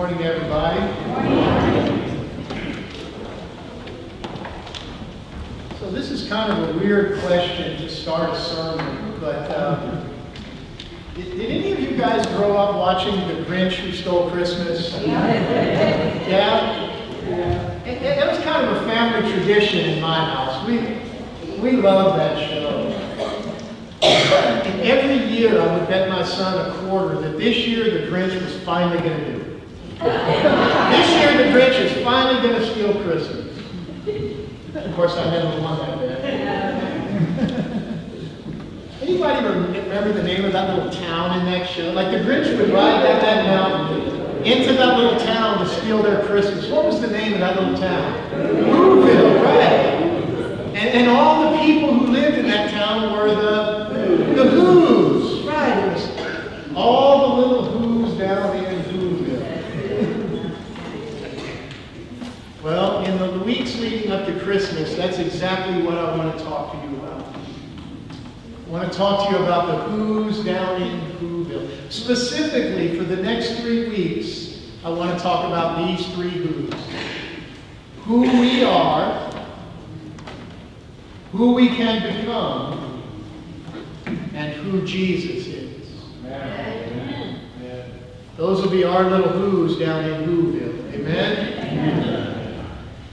morning, everybody. So this is kind of a weird question to start a sermon, but did any of you guys grow up watching The Grinch Who Stole Christmas? Yeah? It was kind of a family tradition in my house. We love that show. And every year I would bet my son a quarter that this year the Grinch was finally going to do it. This year the Grinch is finally going to steal Christmas. Of course, I never won that bet. Anybody remember the name of that little town in that show? Like the Grinch would ride down that mountain into that little town to steal their Christmas. What was the name of that little town? Whoville, right? And all the people who lived in that town were the Whos, right? It was all the little Whos down in Whoville. Well, in the weeks leading up to Christmas, that's exactly what I want to talk to you about. I want to talk to you about the Whos down in Whoville. Specifically, for the next 3 weeks, I want to talk about these 3 Whos. Who we are, who we can become, and who Jesus is. Amen. Amen. Those will be our little Whos down in Whoville. Amen? Amen.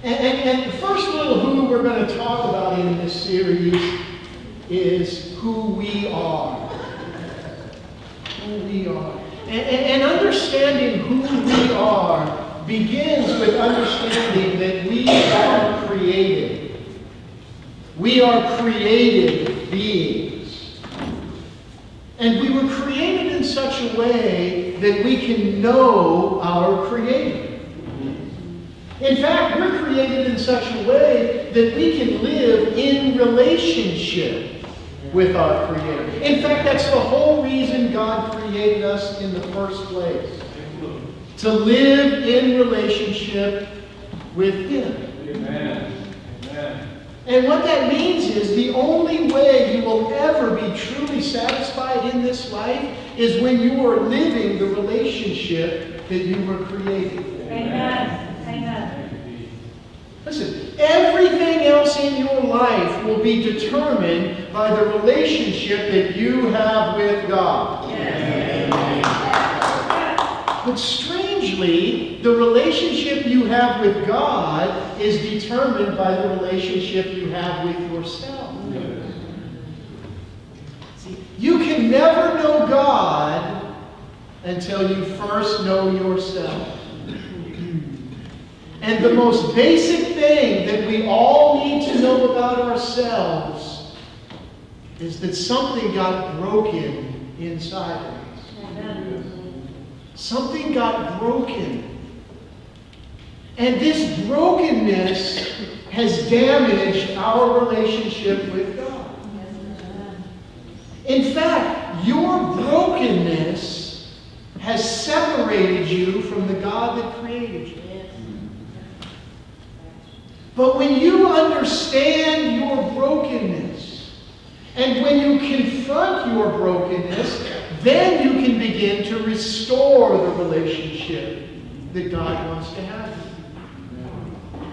And the first little Who we're going to talk about in this series is who we are. Who we are. And understanding who we are begins with understanding that we are created. We are created beings. And we were created in such a way that we can know our Creator. In fact, we're created in such a way that we can live in relationship with our Creator. In fact, that's the whole reason God created us in the first place. To live in relationship with Him. Amen. Amen. And what that means is the only way you will ever be truly satisfied in this life is when you are living the relationship that you were created for. Amen. Amen. Listen, everything else in your life will be determined by the relationship that you have with God. Yes. But strangely, the relationship you have with God is determined by the relationship you have with yourself. See, you can never know God until you first know yourself. And the most basic thing that we all need to know about ourselves is that something got broken inside of us. Amen. Something got broken. And this brokenness has damaged our relationship with God. In fact, your brokenness has separated you from the God that created you. But when you understand your brokenness, and when you confront your brokenness, then you can begin to restore the relationship that God wants to have with you.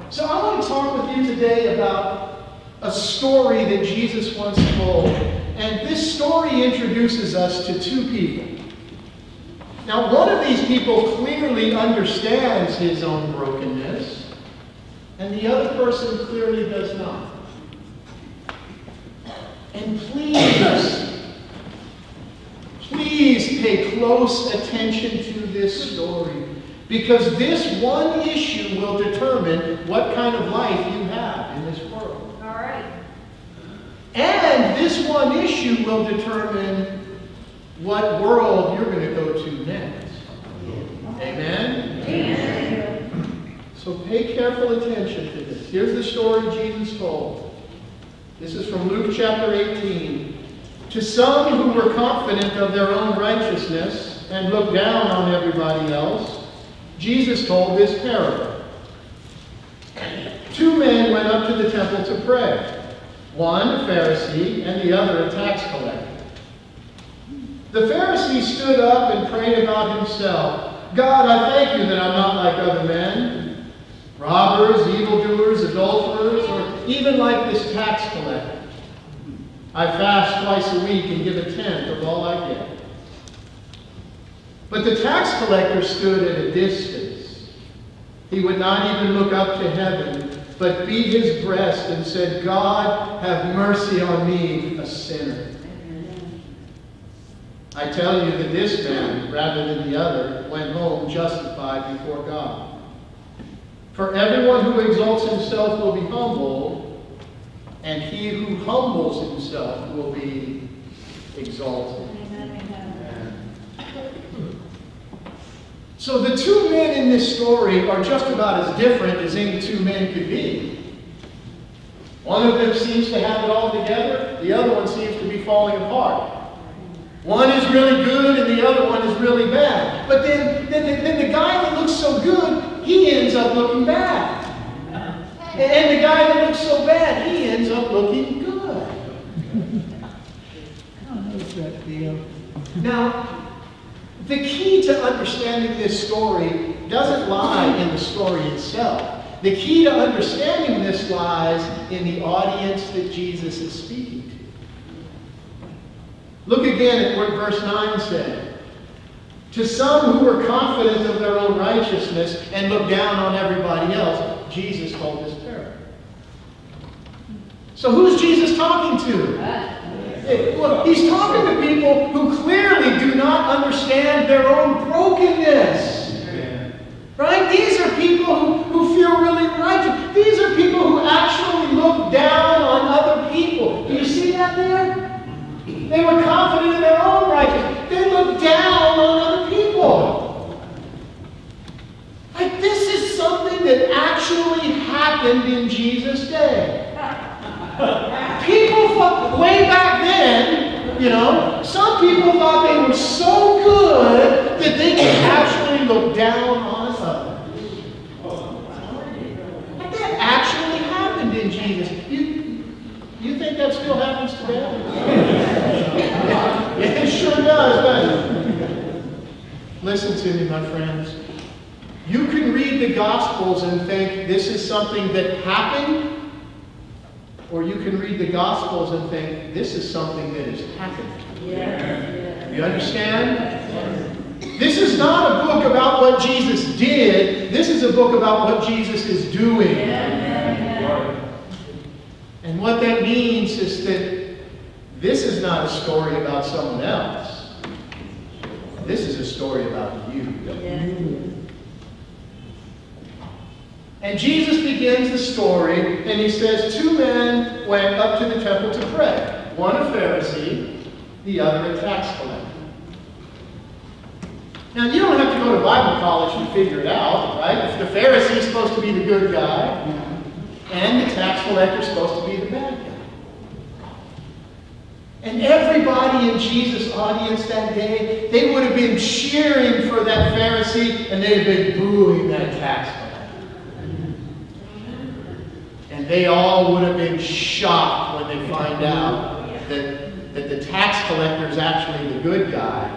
So I want to talk with you today about a story that Jesus once told. And this story introduces us to 2 people. Now, one of these people clearly understands his own brokenness, and the other person clearly does not. And please pay close attention to this story, because this one issue will determine what kind of life you have in this world. All right. And this one issue will determine what world you're going to go to next. Amen? Amen. So pay careful attention to this. Here's the story Jesus told. This is from Luke chapter 18. To some who were confident of their own righteousness and looked down on everybody else, Jesus told this parable. 2 men went up to the temple to pray. One a Pharisee and the other a tax collector. The Pharisee stood up and prayed about himself. God, I thank you that I'm not like other men, robbers, evildoers, adulterers, or even like this tax collector. I fast twice a week and give a tenth of all I get. But the tax collector stood at a distance. He would not even look up to heaven, but beat his breast and said, God, have mercy on me, a sinner. I tell you that this man, rather than the other, went home justified before God. For everyone who exalts himself will be humbled, and he who humbles himself will be exalted. So the two men in this story are just about as different as any two men could be. One of them seems to have it all together. The other one seems to be falling apart. One is really good and the other one is really bad. But then the guy that looks so good, he ends up looking bad. And the guy that looks so bad, he ends up looking good. I don't know that, Theo. Now, the key to understanding this story doesn't lie in the story itself. The key to understanding this lies in the audience that Jesus is speaking to. Look again at what verse 9 said. To some who were confident of their own righteousness and looked down on everybody else, Jesus told this parable. So who's Jesus talking to? Well, he's talking to people who clearly do not understand their own brokenness. Right? These are people who feel really righteous. These are people who actually look down on other people. Do you see that there? They were confident in their own righteousness. They looked down on other people. Like, this is something that actually happened in Jesus' day. People thought, way back then, some people thought they were so good that they could actually look down on others. Like, that actually happened in Jesus. You think that still happens today? It sure does, doesn't it? Listen to me, my friends. You can read the Gospels and think this is something that happened, or you can read the Gospels and think this is something that is happening. You understand? This is not a book about what Jesus did. This is a book about what Jesus is doing. And what that means is that this is not a story about someone else. This is a story about you. And Jesus begins the story, and he says, two men went up to the temple to pray. One a Pharisee, the other a tax collector. Now, you don't have to go to Bible college to figure it out, right? If the Pharisee is supposed to be the good guy, and the tax collector is supposed to be the bad guy. And everybody in Jesus' audience that day, they would have been cheering for that Pharisee, and they'd have been booing that tax collector. And they all would have been shocked when they find out that the tax collector is actually the good guy,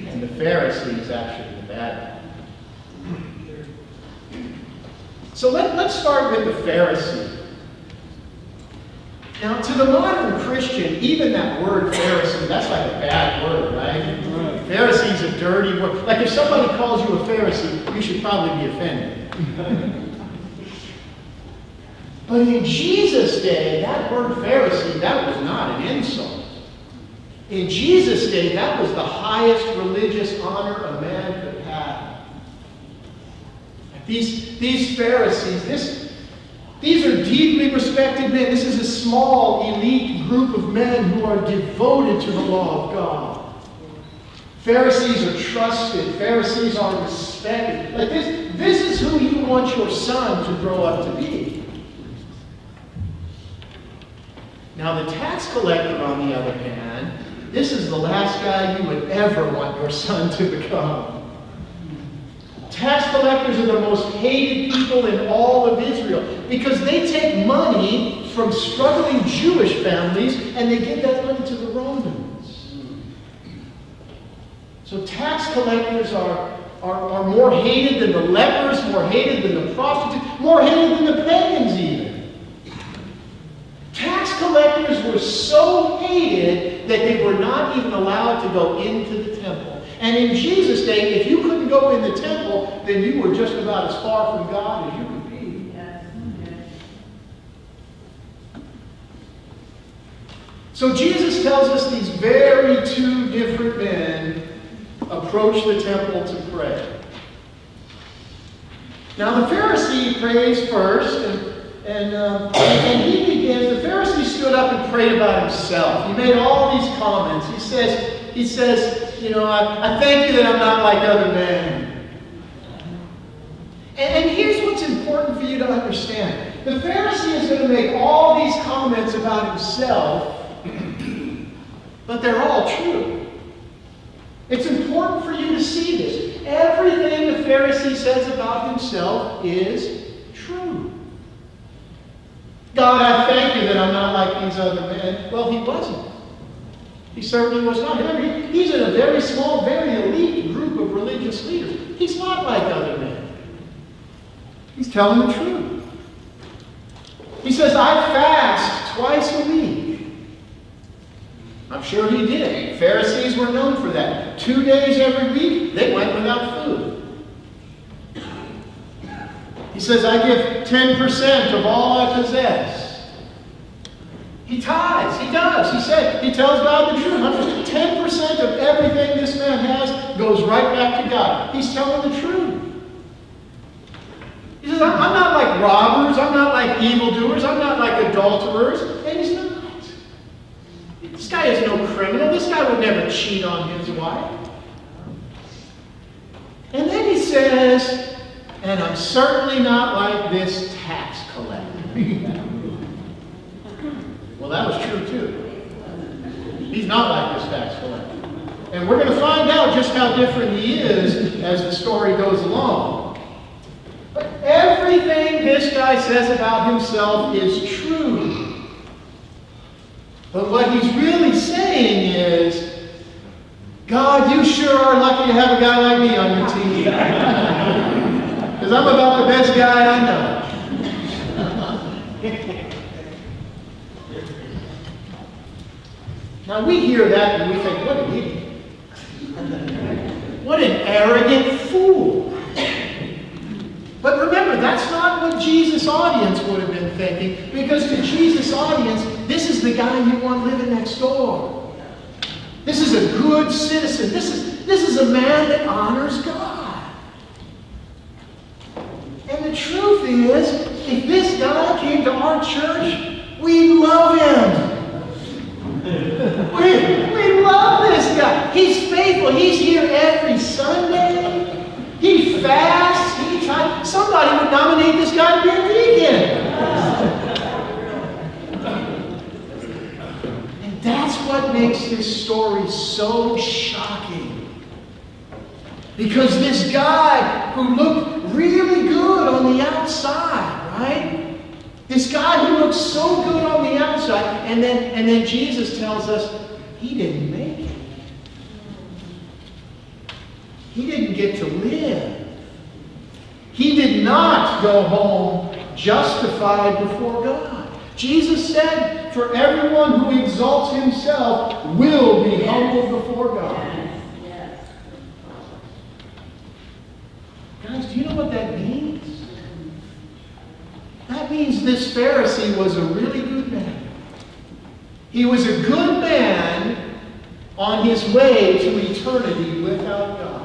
and the Pharisee is actually the bad guy. So let's start with the Pharisee. Now, to the modern Christian, even that word Pharisee, that's like a bad word, right? Pharisee is a dirty word. Like if somebody calls you a Pharisee, you should probably be offended. But in Jesus' day, that word Pharisee, that was not an insult. In Jesus' day, that was the highest religious honor a man could have. These Pharisees, these are deeply respected men. This is a small, elite group of men who are devoted to the law of God. Pharisees are trusted. Pharisees are respected. Like this is who you want your son to grow up to be. Now, the tax collector, on the other hand, this is the last guy you would ever want your son to become. Tax collectors are the most hated people in all of Israel because they take money from struggling Jewish families and they give that money to the Romans. So tax collectors are more hated than the lepers, more hated than the prostitutes, more hated than the pagans even. Tax collectors were so hated that they were not even allowed to go into the temple. And in Jesus' day, if you couldn't go in the temple, then you were just about as far from God as you could be. Yes. So Jesus tells us these very two different men approach the temple to pray. Now the Pharisee prays first, and he begins. The Pharisee stood up and prayed about himself. He made all these comments. He says, you know, I thank you that I'm not like other men. And here's what's important for you to understand. The Pharisee is going to make all these comments about himself, but they're all true. It's important for you to see this. Everything the Pharisee says about himself is true. God, I thank you that I'm not like these other men. Well, he wasn't. He certainly was not. He's in a very small, very elite group of religious leaders. He's not like other men. He's telling the truth. He says, I fast twice a week. I'm sure he did. Pharisees were known for that. 2 days every week, they went without food. He says, I give 10% of all I possess. He tithes. He does. He tells God the truth. 10% of everything this man has goes right back to God. He's telling the truth. He says, I'm not like robbers. I'm not like evildoers. I'm not like adulterers. And he's not. This guy is no criminal. This guy would never cheat on his wife. And then he says, and I'm certainly not like this tax collector. Well, that was true too. He's not like this tax collector. And we're going to find out just how different he is as the story goes along. But everything this guy says about himself is true. But what he's really saying is, God, you sure are lucky to have a guy like me on your team. Because I'm about the best guy I know. Now we hear that and we think, what an idiot. What an arrogant fool. But remember, that's not what Jesus' audience would have been thinking, because to Jesus' audience, this is the guy you want living next door. This is a good citizen. This is a man that honors God. And the truth is, if this guy came to our church, we love him. We love this guy. He's faithful. He's here every Sunday. He fasts. Somebody would nominate this guy to be a deacon. And that's what makes this story so shocking. Because this guy who looked really good on the outside, right? This guy who looked so good on the outside, and then Jesus tells us he didn't make it. He didn't get to live. He did not go home justified before God. Jesus said, for everyone who exalts himself will be humbled before God. Yes. Guys, do you know what that means? That means this Pharisee was a really good man. He was a good man on his way to eternity without God.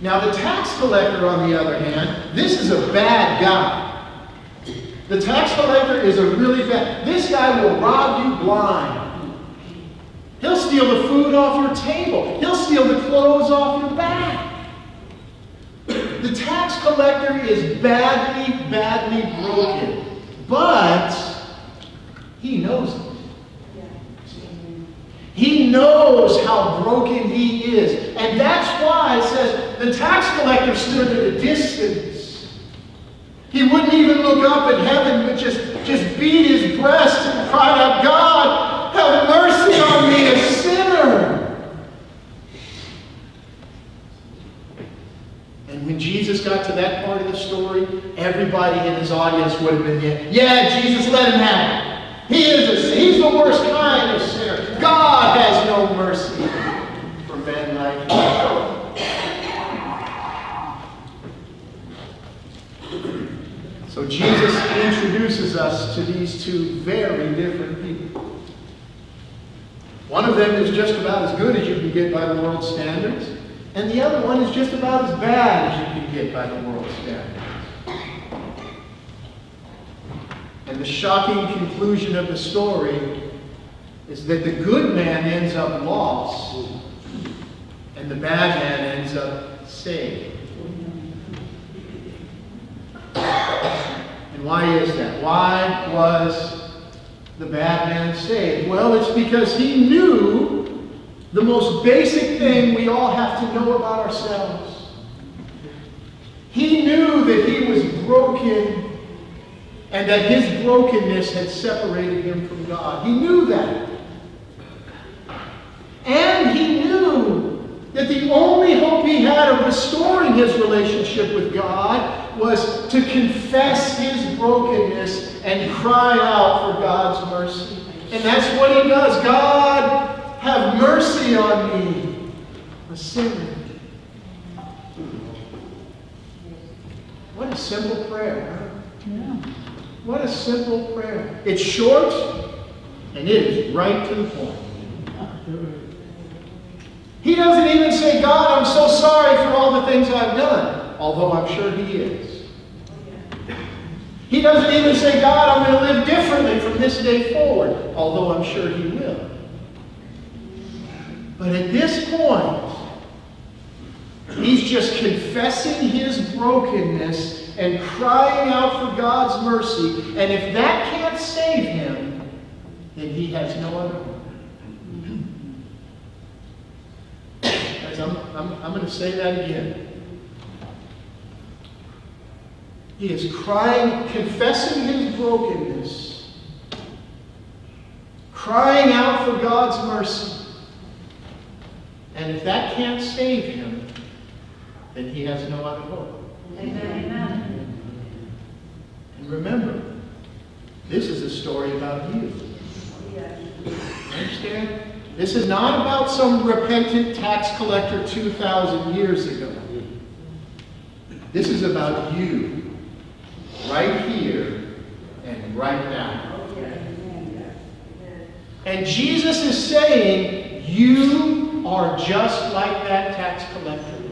Now, the tax collector, on the other hand, this is a bad guy. The tax collector is a really bad... This guy will rob you blind. He'll steal the food off your table. He'll steal the clothes off your back. The tax collector is badly, badly broken. But he knows it. He knows how broken he is. And that's why it says the tax collector stood at a distance. He wouldn't even look up at heaven, but just beat his breast and cried out, God, Have mercy on me, a sinner. And when Jesus got to that part of the story, everybody in his audience would have been, yeah, Jesus, let him have it. He's the worst kind of sinner. God has no mercy for men like him. So Jesus introduces us to these two very different people. One of them is just about as good as you can get by the world's standards, and the other one is just about as bad as you can get by the world's standards. And the shocking conclusion of the story is that the good man ends up lost, and the bad man ends up saved. And why is that? Why was the bad man saved? Well, it's because he knew the most basic thing we all have to know about ourselves. He knew that he was broken and that his brokenness had separated him from God. He knew that. And he knew that the only hope he had of restoring his relationship with God was to confess his brokenness and cry out for God's mercy. And that's what he does. God, have mercy on me, a sinner. What a simple prayer, huh? Yeah. What a simple prayer. It's short, and it is right to the point. He doesn't even say, God, I'm so sorry for all the things I've done, although I'm sure he is. He doesn't even say, God, I'm going to live differently from this day forward, although I'm sure he will. But at this point, he's just confessing his brokenness and crying out for God's mercy. And if that can't save him, then he has no other hope. Guys, I'm going to say that again. He is crying, confessing his brokenness, crying out for God's mercy. And if that can't save him, then he has no other hope. Amen. And remember, this is a story about you. Understand? This is not about some repentant tax collector 2,000 years ago. This is about you, right here and right now. And Jesus is saying, you are just like that tax collector.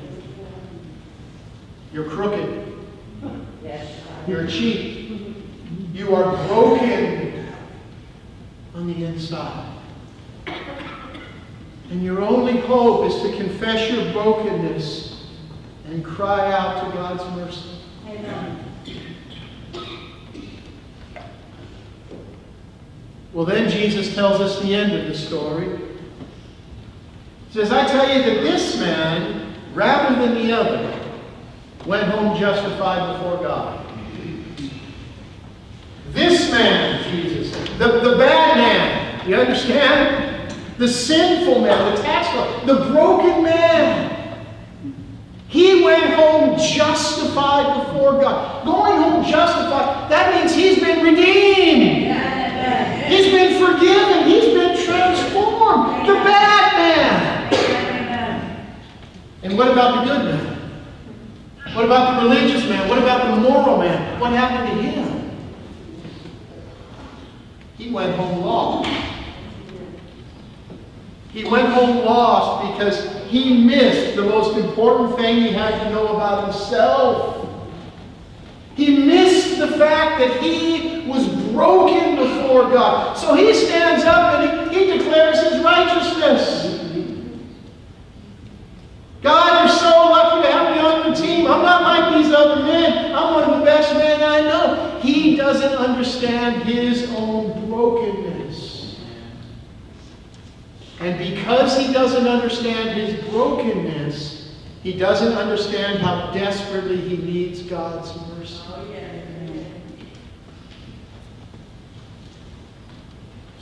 You're crooked. You're cheap. You are broken on the inside. And your only hope is to confess your brokenness and cry out to God's mercy. Amen. Well, then Jesus tells us the end of the story. He says, I tell you that this man, rather than the other, went home justified before God. This man, Jesus said, the bad man, you understand? The sinful man, the tax collector, the broken man. He went home justified before God. Going home justified, that means he's been redeemed. He's been forgiven. He's been transformed. The bad man. And what about the good man? What about the religious man? What about the moral man? What happened to him? He went home lost. He went home lost because he missed the most important thing he had to know about himself. He missed the fact that he was broken before God. So he stands up and he declares his righteousness. God, you're so lucky to have me on your team. I'm not like these other men. I'm one of the best men I know. He doesn't understand his own brokenness. And because he doesn't understand his brokenness, he doesn't understand how desperately he needs God's mercy.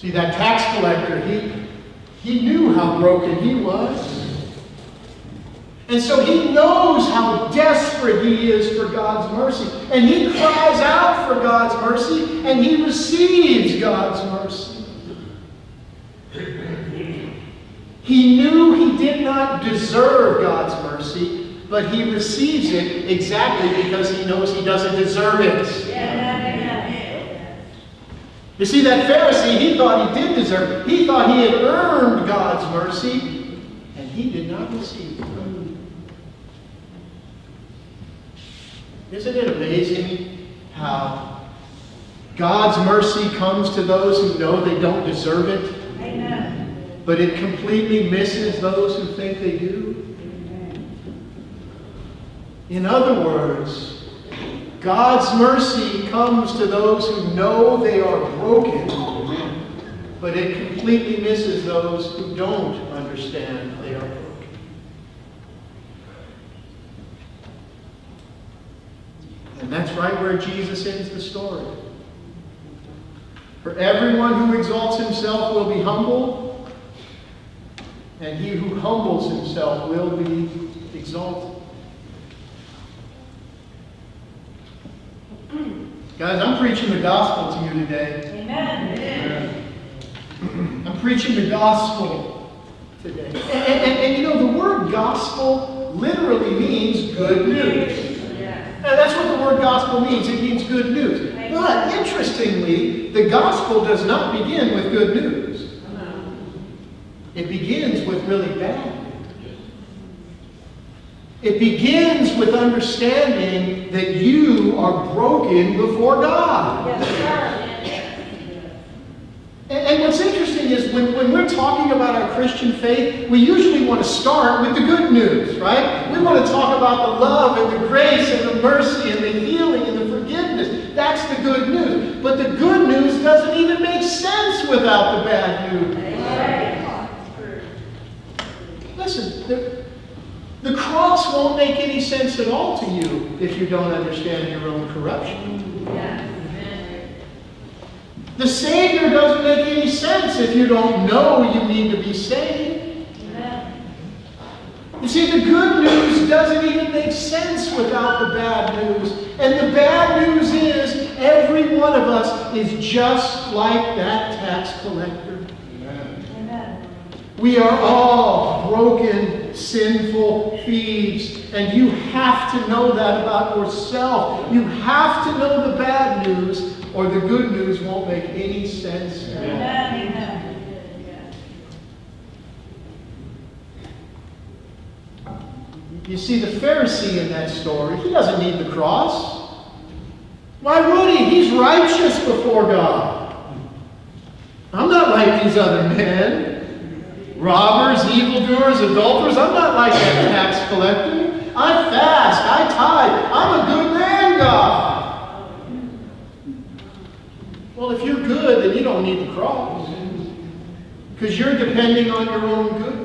See, that tax collector, he knew how broken he was. And so he knows how desperate he is for God's mercy. And he cries out for God's mercy, and he receives God's mercy. He knew he did not deserve God's mercy, but he receives it exactly because he knows he doesn't deserve it. You see, that Pharisee, he thought he did deserve it. He thought he had earned God's mercy, and he did not receive it. Isn't it amazing how God's mercy comes to those who know they don't deserve it, Amen. but it completely misses those who think they do? In other words, God's mercy comes to those who know they are broken, but it completely misses those who don't understand they are broken. And that's right where Jesus ends the story. For everyone who exalts himself will be humbled, and he who humbles himself will be exalted. Guys, I'm preaching the gospel to you today. Amen. I'm preaching the gospel today. And you know, the word gospel literally means good news. And that's what the word gospel means. It means good news. But interestingly, the gospel does not begin with good news. It begins with really bad news. It begins with understanding that you are broken before God. And what's interesting is when we're talking about our Christian faith, we usually want to start with the good news, right? We want to talk about the love and the grace and the mercy and the healing and the forgiveness. That's the good news. But the good news doesn't even make sense without the bad news. Listen, the cross won't make any sense at all to you if you don't understand your own corruption. The Savior doesn't make any sense if you don't know you need to be saved. You see, the good news doesn't even make sense without the bad news. And the bad news is every one of us is just like that tax collector. Amen. We are all broken, sinful thieves. And you have to know that about yourself. You have to know the bad news, or the good news won't make any sense at all. Amen. You see, the Pharisee in that story, he doesn't need the cross. Why would he? He's righteous before God. I'm not like these other men. Robbers, evildoers, adulterers. I'm not like that tax collector. I fast. I tithe. I'm a good man, God. Well, if you're good, then you don't need the cross. Because you're depending on your own goodness.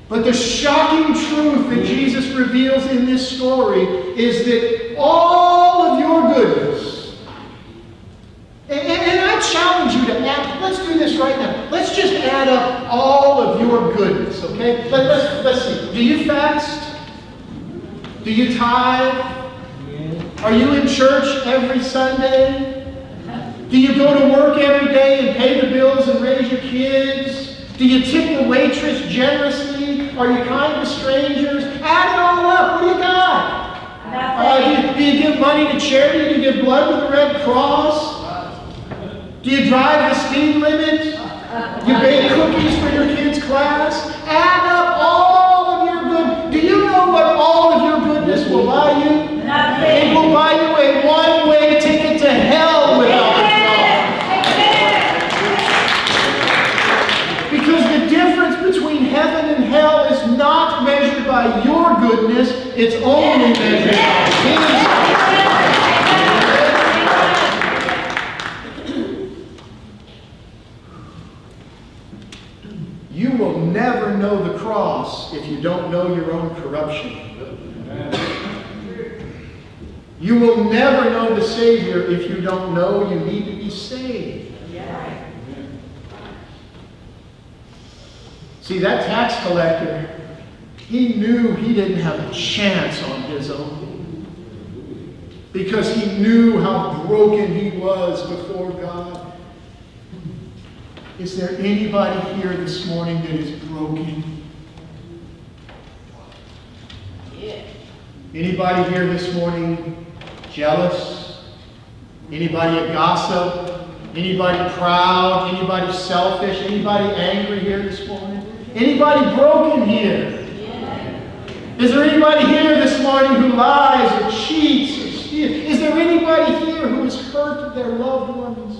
But the shocking truth that Jesus reveals in this story is that all of your goodness, and I challenge you to add, let's do this right now. Let's just add up all of your goodness, okay? Let's see. Do you fast? Do you tithe? Are you in church every Sunday? Do you go to work every day and pay the bills and raise your kids? Do you tip the waitress generously? Are you kind to strangers? Add it all up. What do you got? Do you give money to charity? Do you give blood to the Red Cross? Do you drive the speed limit? You bake cookies for your kids' class? Add up all of your good. Do you know what all of your goodness will buy you? Nothing. It will buy you a one-way ticket to hell without the cross. Because the difference between heaven and hell is not measured by your goodness, it's only measured by His. You will never know the cross if you don't know your own corruption. You will never know the Savior if you don't know you need to be saved. Yeah. See, that tax collector, he knew he didn't have a chance on his own. Because he knew how broken he was before God. Is there anybody here this morning that is broken? Yeah. Anybody here this morning jealous? Anybody a gossip? Anybody proud? Anybody selfish? Anybody angry here this morning? Anybody broken here? Yeah. Is there anybody here this morning who lies or cheats or steals? Is there anybody here who has hurt their loved ones?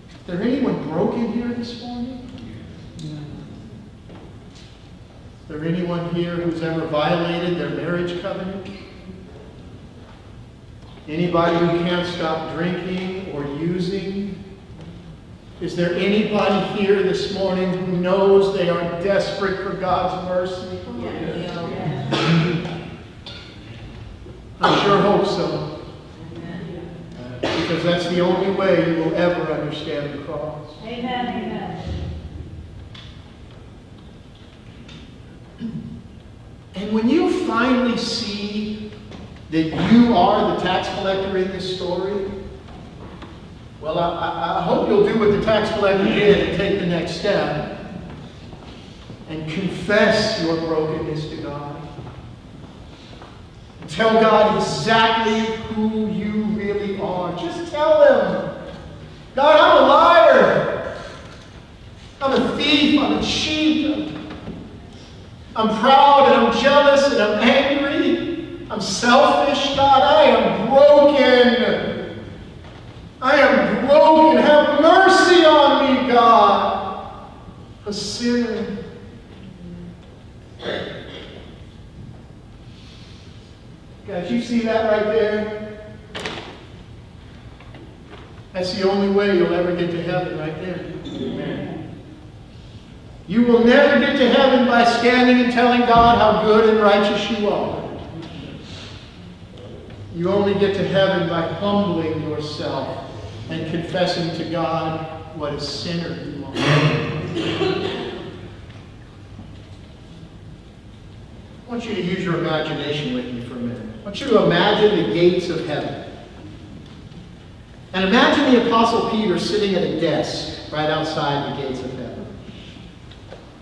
Is there anyone broken here this morning? Is there anyone here who's ever violated their marriage covenant? Anybody who can't stop drinking or using? Is there anybody here this morning who knows they are desperate for God's mercy? I sure hope so. Because that's the only way you will ever understand the cross. Amen. Amen. And when you finally see that you are the tax collector in this story, well, I hope you'll do what the tax collector did and take the next step and confess your brokenness to God. And tell God exactly who you really are. Just tell Him, God, I'm a liar. I'm a thief. I'm a cheat. I'm proud and I'm jealous and I'm angry. I'm selfish. God, I am broken. I am broken. Have mercy on me, God, a sinner. Guys, you see that right there? That's the only way you'll ever get to heaven, right there. Amen. You will never get to heaven by standing and telling God how good and righteous you are. You only get to heaven by humbling yourself and confessing to God what a sinner you are. I want you to use your imagination with me for a minute. I want you to imagine the gates of heaven. And imagine the Apostle Peter sitting at a desk right outside the gates of heaven.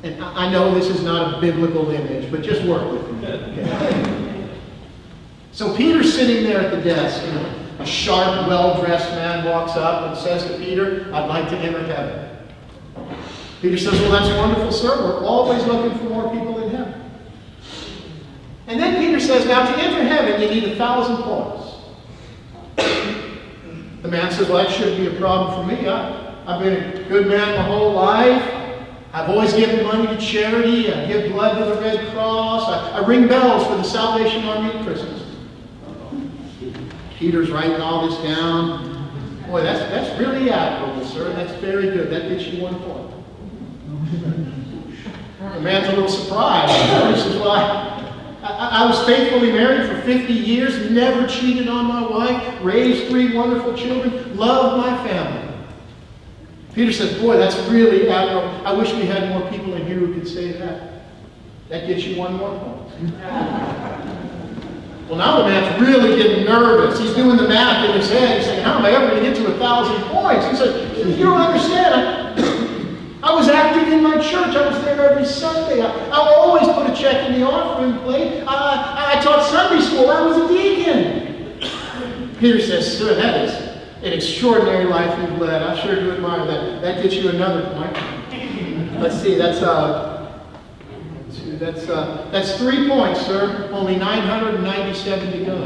And I know this is not a biblical image, but just work with me. Okay? So Peter's sitting there at the desk, and a sharp, well-dressed man walks up and says to Peter, "I'd like to enter heaven." Peter says, "Well, that's wonderful, sir. We're always looking for more people in heaven." And then Peter says, "Now, to enter heaven, you need 1,000 points." The man says, "Well, that shouldn't be a problem for me. I've been a good man my whole life. I've always given money to charity. I give blood to the Red Cross. I ring bells for the Salvation Army at Christmas." Peter's writing all this down. "Boy, that's really admirable, sir. That's very good. That gets you 1 point." The man's a little surprised. He says, "Well, I was faithfully married for 50 years, never cheated on my wife, raised 3 wonderful children, loved my family." Peter says, "Boy, that's really admirable. I wish we had more people in here who could say that. That gets you 1 more point." Well, now the man's really getting nervous. He's doing the math in his head. He's saying, "How am I ever going to get to 1,000 points?" He said, "You don't understand. I was active in my church. I was there every Sunday. I always put a check in the offering plate. I taught Sunday school. I was a deacon." Peter says, "Sir, that is an extraordinary life you've led. I sure do admire that. That gets you another point." Let's see, that's 3 points, sir. Only 997 to go.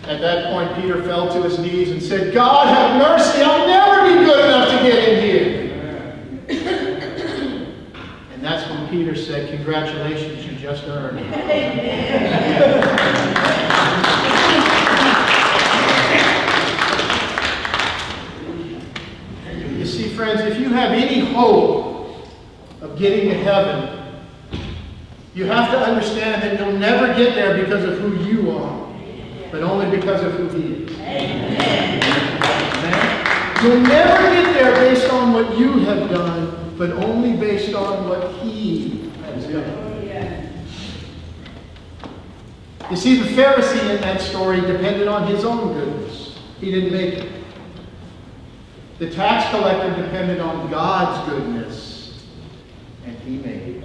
At that point, Peter fell to his knees and said, "God, have mercy. I'll never be good enough to get in here." And that's when Peter said, "Congratulations, you just earned it." You see, friends, if you have any hope of getting to heaven, You have to understand that you'll never get there because of who you are, but only because of who He is. Amen. You'll never get there based on what you have done, but only based on what He has done. You see, the Pharisee in that story depended on his own goodness. He didn't make it. The tax collector depended on God's goodness, and he made it.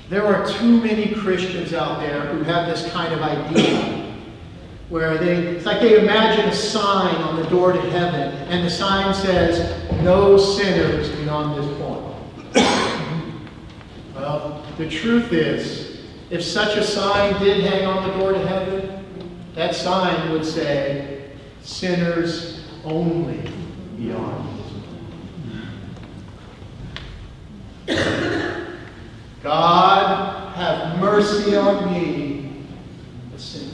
There are too many Christians out there who have this kind of idea where it's like they imagine a sign on the door to heaven, and the sign says, "No sinners beyond this point." Well, the truth is, if such a sign did hang on the door to heaven, that sign would say, "Sinners only beyond this point." God, have mercy on me, a sinner.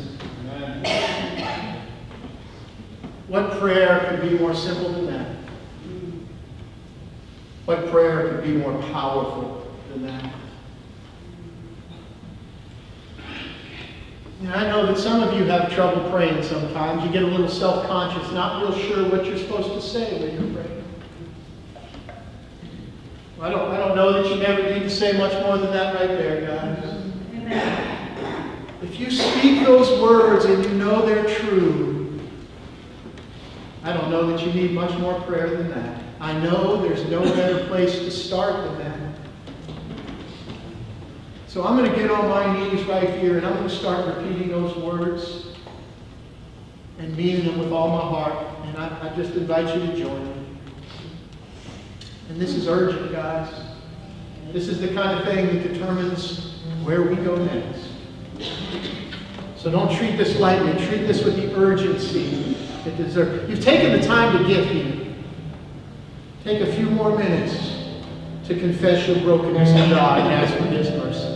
What prayer could be more simple than that? What prayer could be more powerful than that? And I know that some of you have trouble praying sometimes. You get a little self-conscious, not real sure what you're supposed to say when you're praying. I don't know that you never need to say much more than that right there, guys. Amen. If you speak those words and you know they're true, I don't know that you need much more prayer than that. I know there's no better place to start than that. So I'm going to get on my knees right here and I'm going to start repeating those words and meaning them with all my heart. And I just invite you to join me. And this is urgent, guys. This is the kind of thing that determines where we go next. So don't treat this lightly. Treat this with the urgency it deserves. You've taken the time to get here. Take a few more minutes to confess your brokenness to God and ask for His mercy.